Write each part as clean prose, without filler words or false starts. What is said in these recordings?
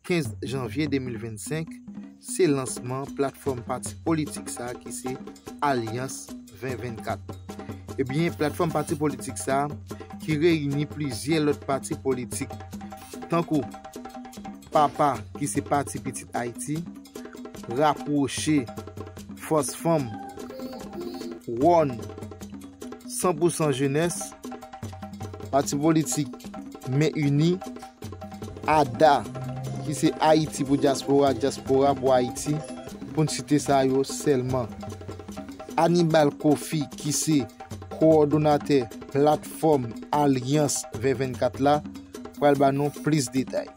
15 janvier 2025, c'est le lancement plateforme parti politique ça qui c'est Alliance 2024. Eh bien, plateforme parti politique ça qui réunit plusieurs autres partis politiques, tant que Papa qui c'est Parti Petit Haïti, rapproché Force Femme, One, 100% jeunesse, Parti politique Mais Uni, ADA qui c'est Haïti pour diaspora, diaspora pour Haïti, pour citer ça yo seulement. Hannibal Kofi qui c'est coordonnateur plateforme Alliance 2024 là, pour le banon plus de détails.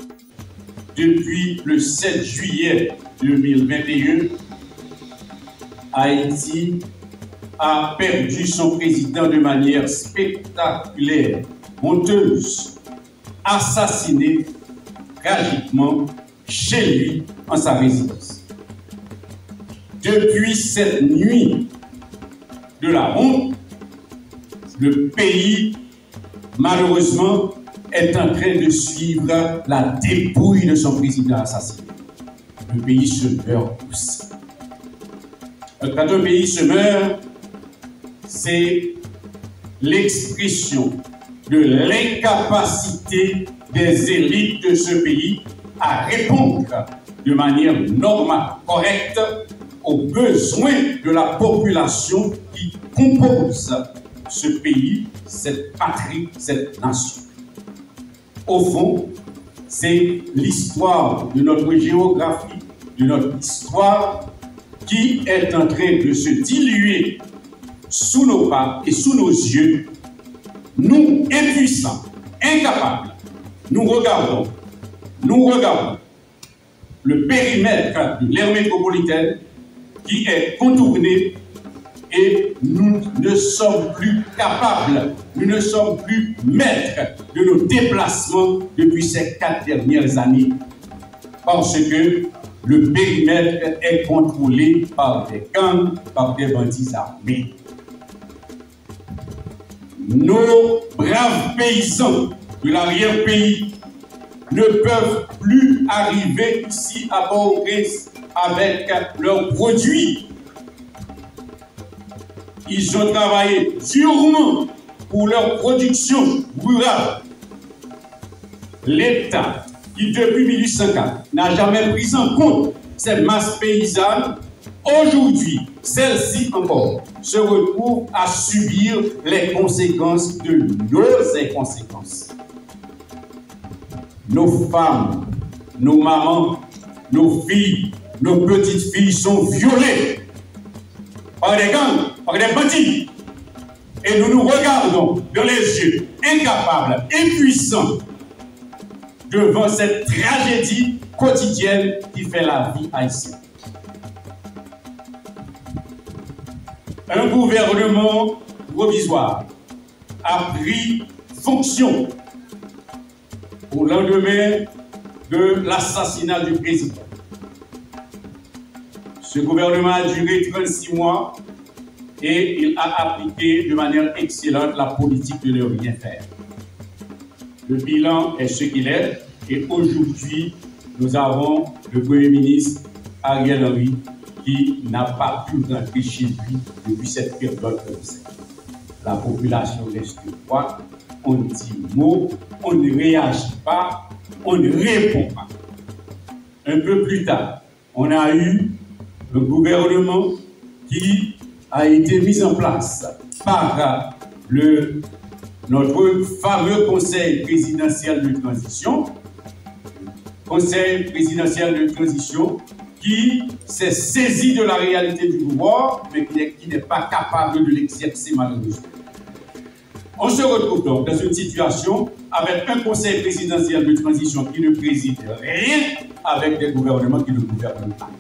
Depuis le 7 juillet 2021, Haïti a perdu son président de manière spectaculaire, honteuse, assassiné tragiquement chez lui en sa résidence. Depuis cette nuit de la honte, le pays, malheureusement, est en train de suivre la dépouille de son président assassiné. Le pays se meurt aussi. Quand un pays se meurt, c'est l'expression de l'incapacité des élites de ce pays à répondre de manière normale, correcte, aux besoins de la population qui compose ce pays, cette patrie, cette nation. Au fond, c'est l'histoire de notre géographie, de notre histoire qui est en train de se diluer sous nos pas et sous nos yeux. Nous, impuissants, incapables, nous regardons le périmètre de l'aire métropolitaine qui est contourné et nous ne sommes plus capables, nous ne sommes plus maîtres de nos déplacements depuis ces 4 dernières années. Parce que le périmètre est contrôlé par des gangs, par des bandits armés. Nos braves paysans de l'arrière-pays ne peuvent plus arriver ici à Port-au-Prince avec leurs produits. Ils ont travaillé durement pour leur production rurale. L'État, qui depuis 1804 n'a jamais pris en compte ces masses paysannes, aujourd'hui, celles-ci encore se retrouvent à subir les conséquences de nos inconséquences. Nos femmes, nos mamans, nos filles, nos petites filles sont violées par des gangs, par des bandits. Et nous nous regardons dans les yeux, incapables, impuissants, devant cette tragédie quotidienne qui fait la vie haïtienne. Un gouvernement provisoire a pris fonction au lendemain de l'assassinat du président. Ce gouvernement a duré 36 mois et il a appliqué de manière excellente la politique de ne rien faire. Le bilan est ce qu'il est et aujourd'hui, nous avons le Premier ministre Ariel Henry qui n'a pas pu rentrer chez lui depuis cette période. La population reste froide, on dit mot, on ne réagit pas, on ne répond pas. Un peu plus tard, on a eu un gouvernement qui a été mis en place par notre fameux Conseil présidentiel de transition, qui s'est saisi de la réalité du pouvoir, mais qui n'est pas capable de l'exercer malheureusement. On se retrouve donc dans une situation avec un Conseil présidentiel de transition qui ne préside rien, avec des gouvernements qui ne gouvernent pas.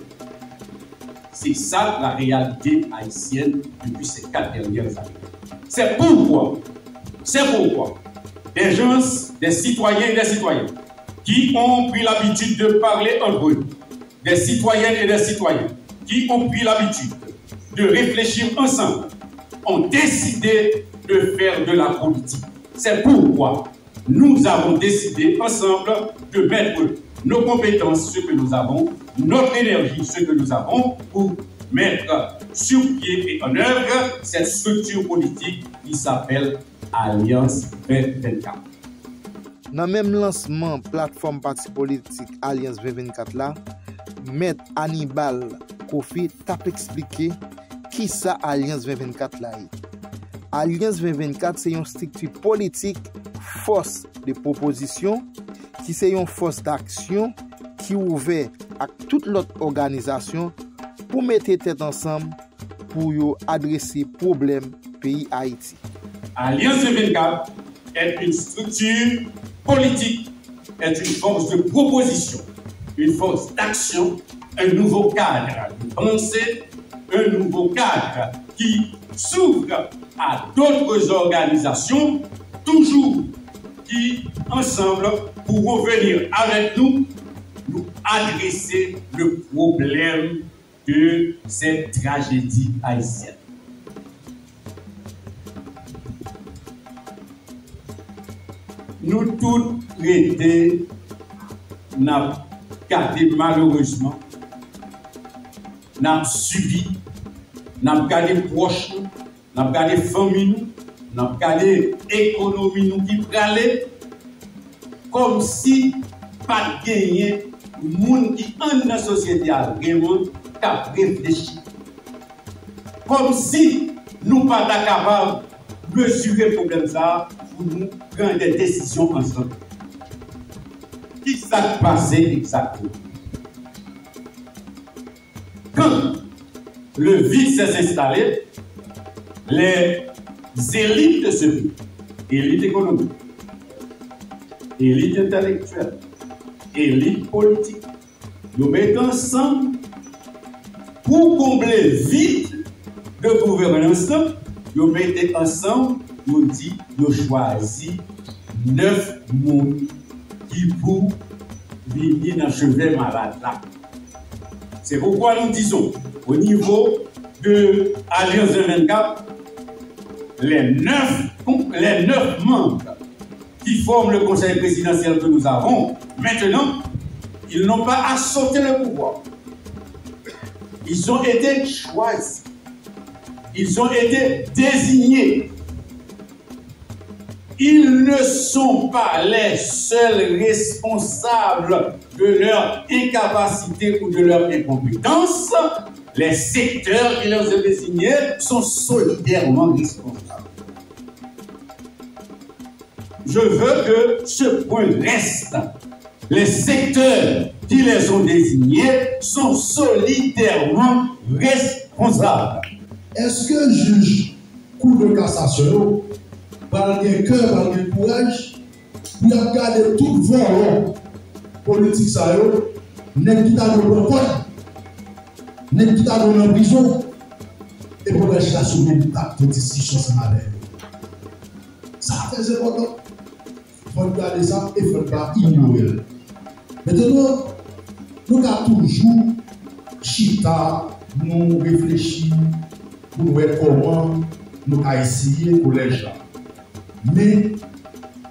C'est ça la réalité haïtienne depuis ces 4 dernières années. C'est pourquoi des gens, des citoyens et des citoyennes qui ont pris l'habitude de parler entre eux, des citoyennes et des citoyens qui ont pris l'habitude de réfléchir ensemble, ont décidé de faire de la politique. C'est pourquoi nous avons décidé ensemble de mettre nos compétences, ce que nous avons, notre énergie, ce que nous avons, pour mettre sur pied et en œuvre cette structure politique qui s'appelle Alliance 2024. Dans le même lancement plateforme parti politique Alliance 2024 là, Maître Hannibal Kofi t'a expliqué qui ça Alliance 2024 là. Alliance 2024 c'est une structure politique, force de proposition, qui c'est une force d'action qui ouvert à toute l'autre organisation pour mettre tête ensemble pour adresser problème pays Haïti. Alliance 2024 est une structure politique, est une force de proposition, une force d'action, un nouveau cadre de pensée, un nouveau cadre qui s'ouvre à d'autres organisations, toujours qui, ensemble, pourront venir avec nous adresser le problème de cette tragédie haïtienne. Nous tous l'été, n'a gardé malheureusement, n'a subi, n'a gardé proche, n'a gardé famille, n'a gardé économie nous qui pralait, comme si pas gagné monde qui en dans la société a vraiment réfléchi. Comme si nous pas capables de mesurer le problème ça pour nous prendre des décisions ensemble. Qui s'est passé exactement? Quand le vide s'est installé, les élites de ce pays, élites économiques, élites intellectuelles, élites politiques, nous mettons ensemble pour combler le vide de gouvernance. Nous mettons ensemble, nous dit, nous choisissons 9 personnes qui pour venir dans le chevet malade là. C'est pourquoi nous disons, au niveau de Alliance 2024, les 9 membres qui forment le conseil présidentiel que nous avons, maintenant, ils n'ont pas à sauter le pouvoir. Ils ont été choisis. Ils ont été désignés. Ils ne sont pas les seuls responsables de leur incapacité ou de leur incompétence. Les secteurs qui leur ont désignés sont solidairement responsables. Je veux que ce point reste. Les secteurs qui les ont désignés sont solidairement responsables. Est-ce que le juge Cour de cassation, par le cœur, par le courage, pour regarder tout volant politique, ça n'est qui t'a donné le code, n'est qui t'a donné en prison, et pour la assumer toute décision sans malheur. Ça c'est important. Il faut regarder ça et il ne faut pas ignorer. Maintenant, nous avons toujours chita, nous réfléchir pour voir comment nous allons essayer pour les gens. Mais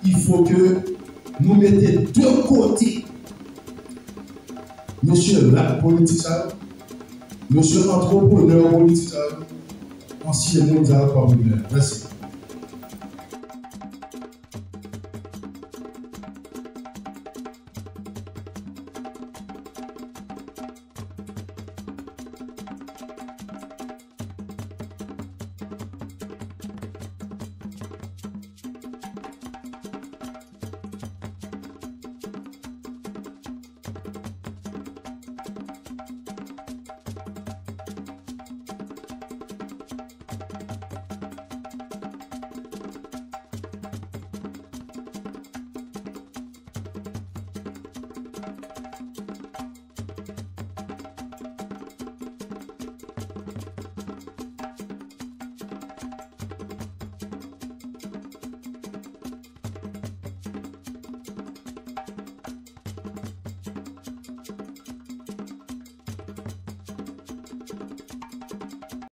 il faut que nous mettions de côté monsieur la politique, monsieur l'entrepreneur politique, ancien mondial comme lui. Merci.